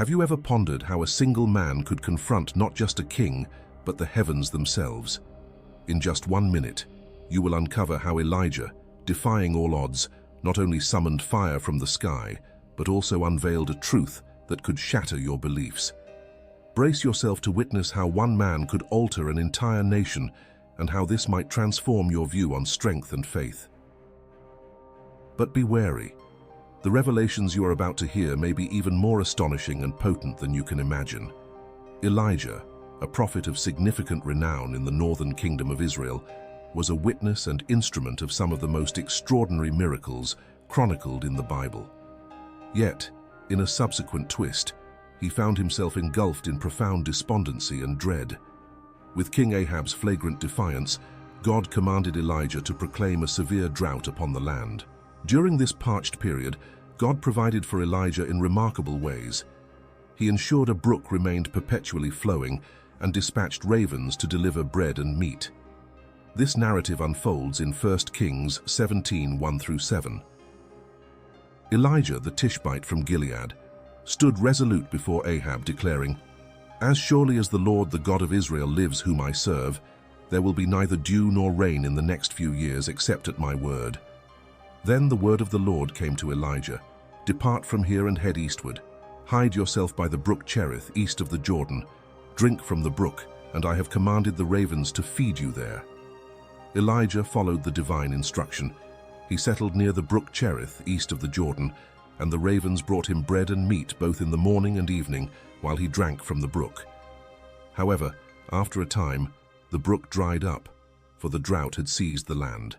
Have you ever pondered how a single man could confront not just a king, but the heavens themselves? In just 1 minute, you will uncover how Elijah, defying all odds, not only summoned fire from the sky, but also unveiled a truth that could shatter your beliefs. Brace yourself to witness how one man could alter an entire nation and how this might transform your view on strength and faith. But be wary. The revelations you are about to hear may be even more astonishing and potent than you can imagine. Elijah, a prophet of significant renown in the northern kingdom of Israel, was a witness and instrument of some of the most extraordinary miracles chronicled in the Bible. Yet, in a subsequent twist, he found himself engulfed in profound despondency and dread. With King Ahab's flagrant defiance, God commanded Elijah to proclaim a severe drought upon the land. During this parched period, God provided for Elijah in remarkable ways. He ensured a brook remained perpetually flowing and dispatched ravens to deliver bread and meat. This narrative unfolds in 1 Kings 17:1-7. Elijah, the Tishbite from Gilead, stood resolute before Ahab, declaring, "As surely as the Lord, the God of Israel, lives whom I serve, there will be neither dew nor rain in the next few years except at my word." Then the word of the Lord came to Elijah, "Depart from here and head eastward. Hide yourself by the brook Cherith, east of the Jordan. Drink from the brook, and I have commanded the ravens to feed you there." Elijah followed the divine instruction. He settled near the brook Cherith, east of the Jordan, and the ravens brought him bread and meat both in the morning and evening while he drank from the brook. However, after a time, the brook dried up, for the drought had seized the land.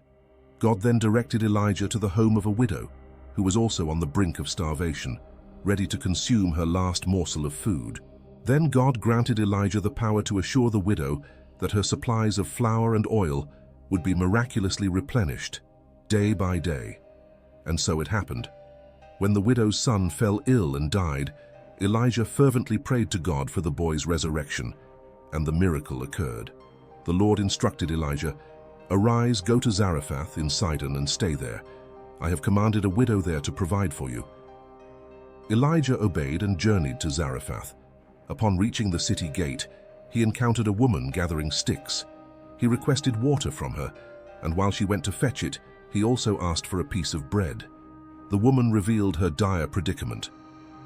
God then directed Elijah to the home of a widow, who was also on the brink of starvation, ready to consume her last morsel of food. Then God granted Elijah the power to assure the widow that her supplies of flour and oil would be miraculously replenished, day by day. And so it happened. When the widow's son fell ill and died, Elijah fervently prayed to God for the boy's resurrection, and the miracle occurred. The Lord instructed Elijah, "Arise, go to Zarephath in Sidon and stay there. I have commanded a widow there to provide for you." Elijah obeyed and journeyed to Zarephath. Upon reaching the city gate, he encountered a woman gathering sticks. He requested water from her, and while she went to fetch it, he also asked for a piece of bread. The woman revealed her dire predicament.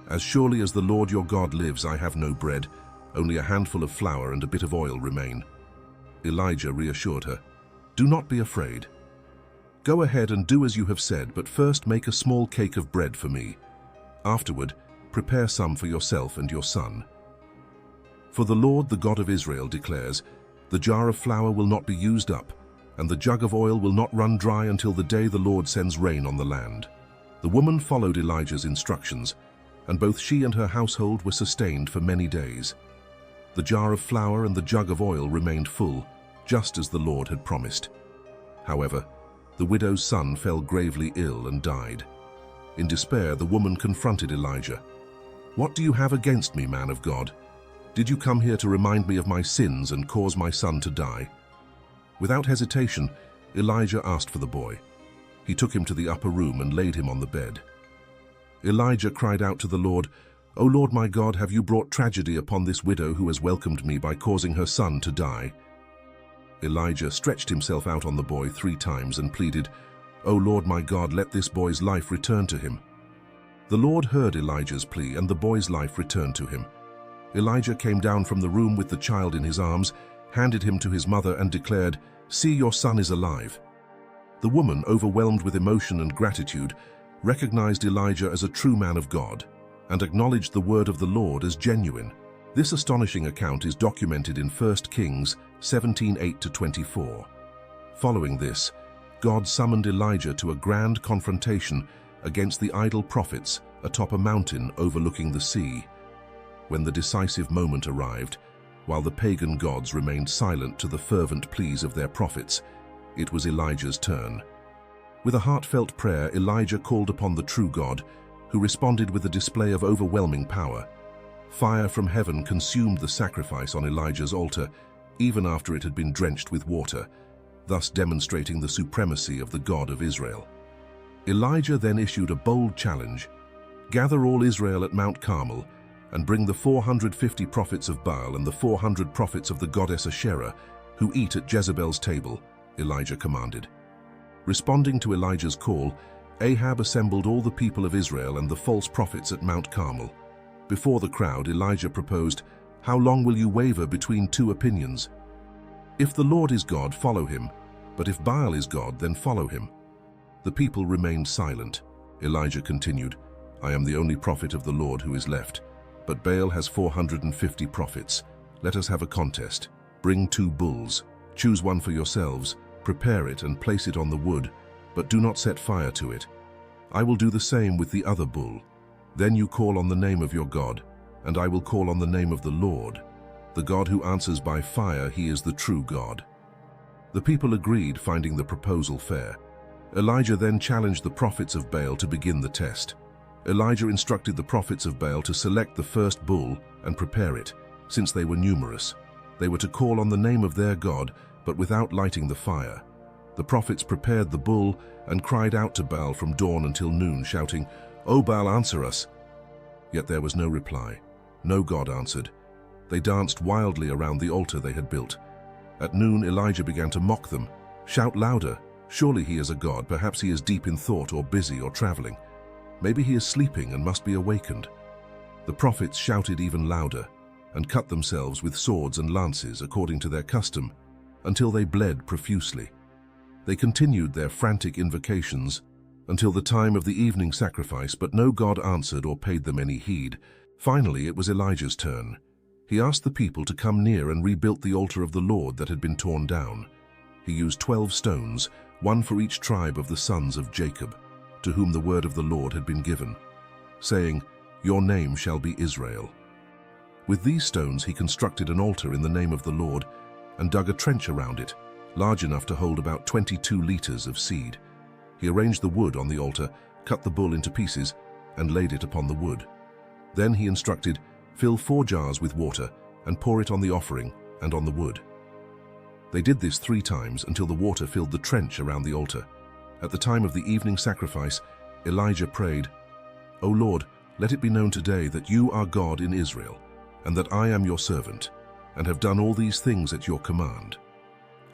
"As surely as the Lord your God lives, I have no bread. Only a handful of flour and a bit of oil remain." Elijah reassured her, "Do not be afraid. Go ahead and do as you have said, but first make a small cake of bread for me. Afterward, prepare some for yourself and your son. For the Lord, the God of Israel, declares, the jar of flour will not be used up, and the jug of oil will not run dry until the day the Lord sends rain on the land." The woman followed Elijah's instructions, and both she and her household were sustained for many days. The jar of flour and the jug of oil remained full, just as the Lord had promised. However, the widow's son fell gravely ill and died. In despair, the woman confronted Elijah. "What do you have against me, man of God? Did you come here to remind me of my sins and cause my son to die?" Without hesitation, Elijah asked for the boy. He took him to the upper room and laid him on the bed. Elijah cried out to the Lord, "O Lord my God, have you brought tragedy upon this widow who has welcomed me by causing her son to die?" Elijah stretched himself out on the boy 3 times and pleaded, "O Lord my God, let this boy's life return to him." The Lord heard Elijah's plea, and the boy's life returned to him. Elijah came down from the room with the child in his arms, handed him to his mother, and declared, "See, your son is alive." The woman, overwhelmed with emotion and gratitude, recognized Elijah as a true man of God and acknowledged the word of the Lord as genuine. This astonishing account is documented in 1 Kings 17:8-24. Following this, God summoned Elijah to a grand confrontation against the idol prophets atop a mountain overlooking the sea. When the decisive moment arrived, while the pagan gods remained silent to the fervent pleas of their prophets, it was Elijah's turn. With a heartfelt prayer, Elijah called upon the true God, who responded with a display of overwhelming power. Fire from heaven consumed the sacrifice on Elijah's altar, even after it had been drenched with water, thus demonstrating the supremacy of the God of Israel. Elijah then issued a bold challenge: "Gather all Israel at Mount Carmel, and bring the 450 prophets of Baal and the 400 prophets of the goddess Asherah, who eat at Jezebel's table," Elijah commanded. Responding to Elijah's call, Ahab assembled all the people of Israel and the false prophets at Mount Carmel. Before the crowd, Elijah proposed, "How long will you waver between two opinions? If the Lord is God, follow him, but if Baal is God, then follow him." The people remained silent. Elijah continued, "I am the only prophet of the Lord who is left, but Baal has 450 prophets. Let us have a contest. Bring 2 bulls. Choose one for yourselves, prepare it and place it on the wood, but do not set fire to it. I will do the same with the other bull. Then you call on the name of your God, and I will call on the name of the Lord. The God who answers by fire, he is the true God." The people agreed, finding the proposal fair. Elijah then challenged the prophets of Baal to begin the test. Elijah instructed the prophets of Baal to select the first bull and prepare it, since they were numerous. They were to call on the name of their God, but without lighting the fire. The prophets prepared the bull and cried out to Baal from dawn until noon, shouting, "O Baal, answer us!" Yet there was no reply. No God answered. They danced wildly around the altar they had built. At noon, Elijah began to mock them. "Shout louder! Surely he is a god. Perhaps he is deep in thought or busy or traveling. Maybe he is sleeping and must be awakened." The prophets shouted even louder and cut themselves with swords and lances according to their custom until they bled profusely. They continued their frantic invocations until the time of the evening sacrifice, but no God answered or paid them any heed. Finally, it was Elijah's turn. He asked the people to come near and rebuilt the altar of the Lord that had been torn down. He used 12 stones, one for each tribe of the sons of Jacob, to whom the word of the Lord had been given, saying, "Your name shall be Israel." With these stones he constructed an altar in the name of the Lord and dug a trench around it, large enough to hold about 22 liters of seed. He arranged the wood on the altar, cut the bull into pieces, and laid it upon the wood. Then he instructed, "Fill 4 jars with water and pour it on the offering and on the wood." They did this 3 times until the water filled the trench around the altar. At the time of the evening sacrifice, Elijah prayed, "O Lord, let it be known today that you are God in Israel, and that I am your servant, and have done all these things at your command.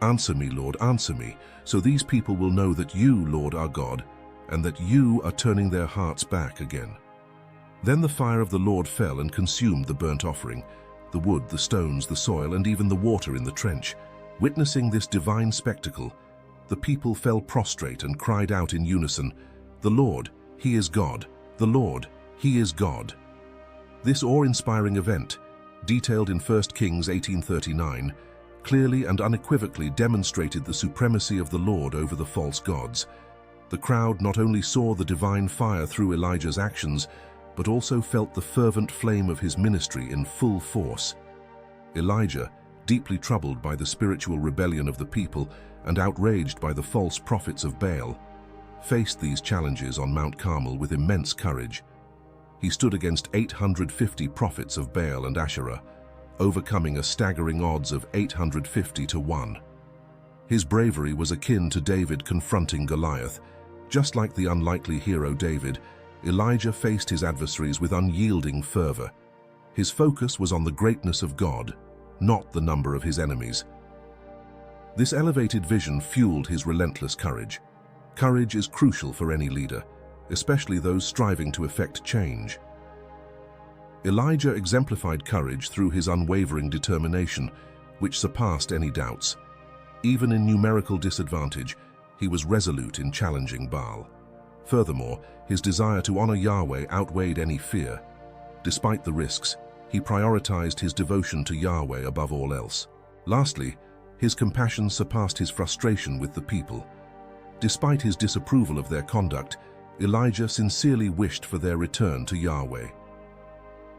Answer me, Lord, answer me, so these people will know that you, Lord, are God, and that you are turning their hearts back again." Then the fire of the Lord fell and consumed the burnt offering, the wood, the stones, the soil, and even the water in the trench. Witnessing this divine spectacle, the people fell prostrate and cried out in unison, "The Lord, He is God! The Lord, He is God!" This awe-inspiring event, detailed in 1 Kings 18:39, clearly and unequivocally demonstrated the supremacy of the Lord over the false gods. The crowd not only saw the divine fire through Elijah's actions, but also felt the fervent flame of his ministry in full force. Elijah, deeply troubled by the spiritual rebellion of the people and outraged by the false prophets of Baal, faced these challenges on Mount Carmel with immense courage. He stood against 850 prophets of Baal and Asherah, overcoming a staggering odds of 850 to 1. His bravery was akin to David confronting Goliath. Just like the unlikely hero David, Elijah faced his adversaries with unyielding fervor. His focus was on the greatness of God, not the number of his enemies. This elevated vision fueled his relentless courage. Courage is crucial for any leader, especially those striving to effect change. Elijah exemplified courage through his unwavering determination, which surpassed any doubts. Even in numerical disadvantage, he was resolute in challenging Baal. Furthermore, his desire to honor Yahweh outweighed any fear. Despite the risks, he prioritized his devotion to Yahweh above all else. Lastly, his compassion surpassed his frustration with the people. Despite his disapproval of their conduct, Elijah sincerely wished for their return to Yahweh.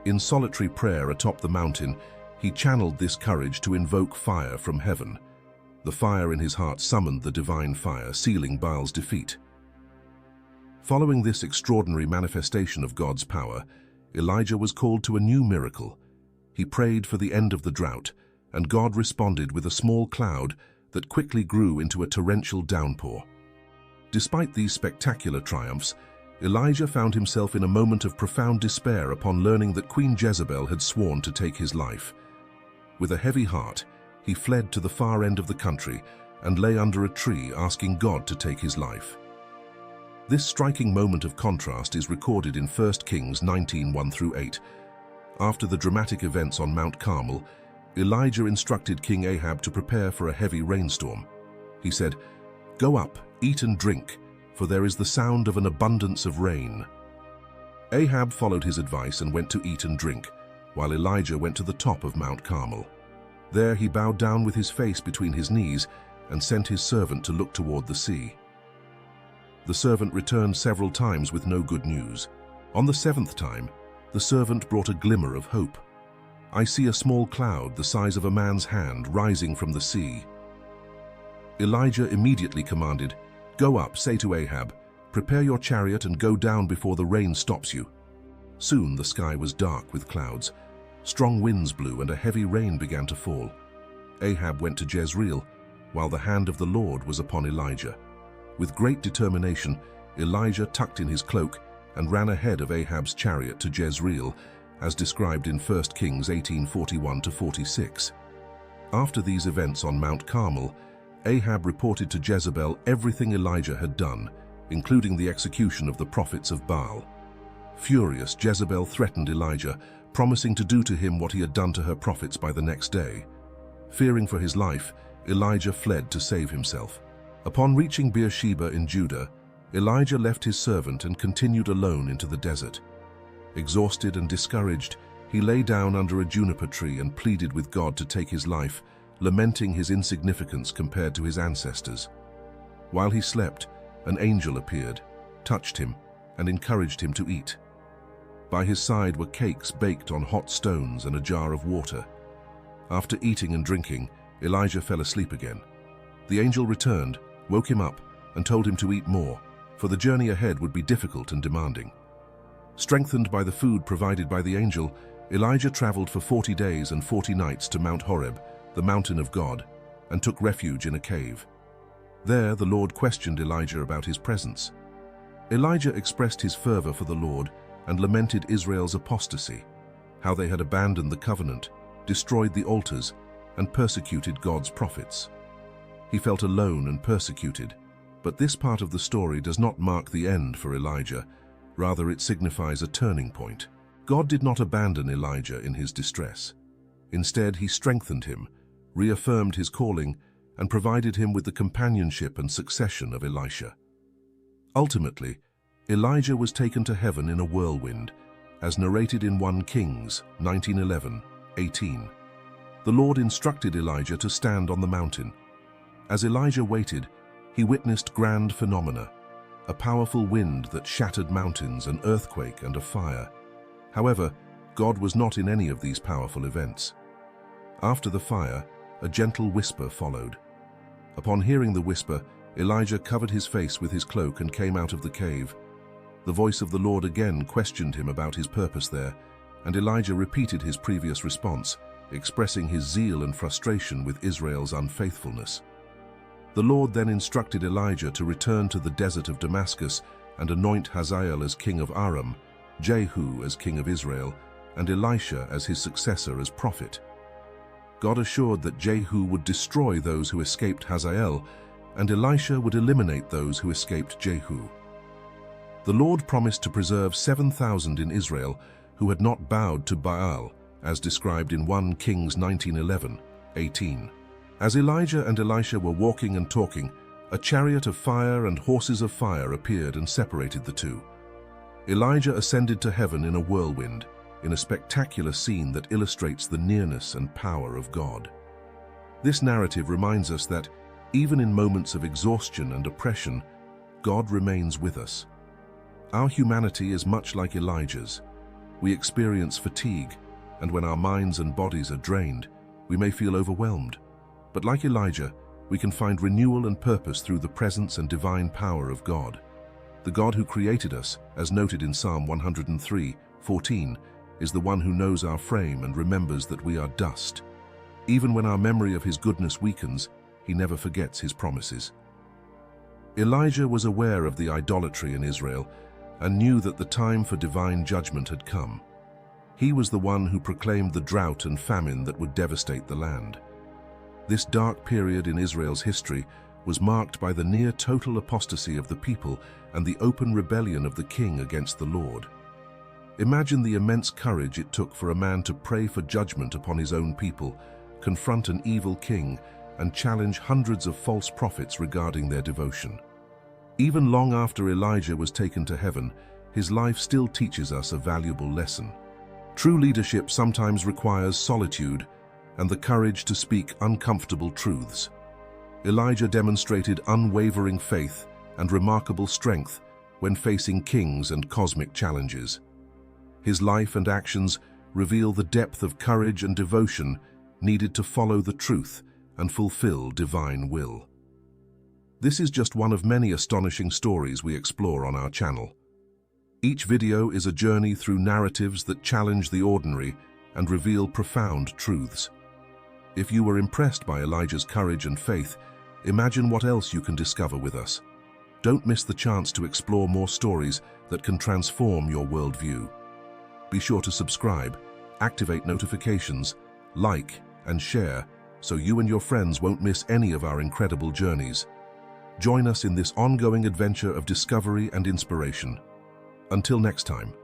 In solitary prayer atop the mountain, he channeled this courage to invoke fire from heaven. The fire in his heart summoned the divine fire, sealing Baal's defeat. Following this extraordinary manifestation of God's power, Elijah was called to a new miracle. He prayed for the end of the drought, and God responded with a small cloud that quickly grew into a torrential downpour. Despite these spectacular triumphs, Elijah found himself in a moment of profound despair upon learning that Queen Jezebel had sworn to take his life. With a heavy heart, he fled to the far end of the country and lay under a tree asking God to take his life. This striking moment of contrast is recorded in 1 Kings 19:1-8. After the dramatic events on Mount Carmel, Elijah instructed King Ahab to prepare for a heavy rainstorm. He said, "Go up, eat and drink, for there is the sound of an abundance of rain." Ahab followed his advice and went to eat and drink, while Elijah went to the top of Mount Carmel. There he bowed down with his face between his knees and sent his servant to look toward the sea. The servant returned several times with no good news. On the seventh time, the servant brought a glimmer of hope. "I see a small cloud the size of a man's hand rising from the sea." Elijah immediately commanded, "Go up, say to Ahab, prepare your chariot and go down before the rain stops you." Soon the sky was dark with clouds. Strong winds blew and a heavy rain began to fall. Ahab went to Jezreel, while the hand of the Lord was upon Elijah. With great determination, Elijah tucked in his cloak and ran ahead of Ahab's chariot to Jezreel, as described in 1 Kings 18:41-46. After these events on Mount Carmel, Ahab reported to Jezebel everything Elijah had done, including the execution of the prophets of Baal. Furious, Jezebel threatened Elijah, promising to do to him what he had done to her prophets by the next day. Fearing for his life, Elijah fled to save himself. Upon reaching Beersheba in Judah, Elijah left his servant and continued alone into the desert. Exhausted and discouraged, he lay down under a juniper tree and pleaded with God to take his life, lamenting his insignificance compared to his ancestors. While he slept, an angel appeared, touched him, and encouraged him to eat. By his side were cakes baked on hot stones and a jar of water. After eating and drinking, Elijah fell asleep again. The angel returned, woke him up, and told him to eat more, for the journey ahead would be difficult and demanding. Strengthened by the food provided by the angel, Elijah traveled for 40 days and 40 nights to Mount Horeb, the mountain of God, and took refuge in a cave. There the Lord questioned Elijah about his presence. Elijah expressed his fervor for the Lord and lamented Israel's apostasy, how they had abandoned the covenant, destroyed the altars, and persecuted God's prophets. He felt alone and persecuted, but this part of the story does not mark the end for Elijah. Rather, it signifies a turning point. God did not abandon Elijah in his distress. Instead, he strengthened him, reaffirmed his calling, and provided him with the companionship and succession of Elisha. Ultimately, Elijah was taken to heaven in a whirlwind, as narrated in 1 Kings 19:11-18. The Lord instructed Elijah to stand on the mountain. As Elijah waited, he witnessed grand phenomena, a powerful wind that shattered mountains, an earthquake, and a fire. However, God was not in any of these powerful events. After the fire, a gentle whisper followed. Upon hearing the whisper, Elijah covered his face with his cloak and came out of the cave. The voice of the Lord again questioned him about his purpose there, and Elijah repeated his previous response, expressing his zeal and frustration with Israel's unfaithfulness. The Lord then instructed Elijah to return to the desert of Damascus and anoint Hazael as king of Aram, Jehu as king of Israel, and Elisha as his successor as prophet. God assured that Jehu would destroy those who escaped Hazael, and Elisha would eliminate those who escaped Jehu. The Lord promised to preserve 7,000 in Israel who had not bowed to Baal, as described in 1 Kings 19:11-18. As Elijah and Elisha were walking and talking, a chariot of fire and horses of fire appeared and separated the two. Elijah ascended to heaven in a whirlwind, in a spectacular scene that illustrates the nearness and power of God. This narrative reminds us that, even in moments of exhaustion and oppression, God remains with us. Our humanity is much like Elijah's. We experience fatigue, and when our minds and bodies are drained, we may feel overwhelmed. But like Elijah, we can find renewal and purpose through the presence and divine power of God. The God who created us, as noted in Psalm 103:14, is the one who knows our frame and remembers that we are dust. Even when our memory of his goodness weakens, he never forgets his promises. Elijah was aware of the idolatry in Israel, and knew that the time for divine judgment had come. He was the one who proclaimed the drought and famine that would devastate the land. This dark period in Israel's history was marked by the near-total apostasy of the people and the open rebellion of the king against the Lord. Imagine the immense courage it took for a man to pray for judgment upon his own people, confront an evil king, and challenge hundreds of false prophets regarding their devotion. Even long after Elijah was taken to heaven, his life still teaches us a valuable lesson. True leadership sometimes requires solitude and the courage to speak uncomfortable truths. Elijah demonstrated unwavering faith and remarkable strength when facing kings and cosmic challenges. His life and actions reveal the depth of courage and devotion needed to follow the truth and fulfill divine will. This is just one of many astonishing stories we explore on our channel. Each video is a journey through narratives that challenge the ordinary and reveal profound truths. If you were impressed by Elijah's courage and faith, imagine what else you can discover with us. Don't miss the chance to explore more stories that can transform your worldview. Be sure to subscribe, activate notifications, like, and share so you and your friends won't miss any of our incredible journeys. Join us in this ongoing adventure of discovery and inspiration. Until next time.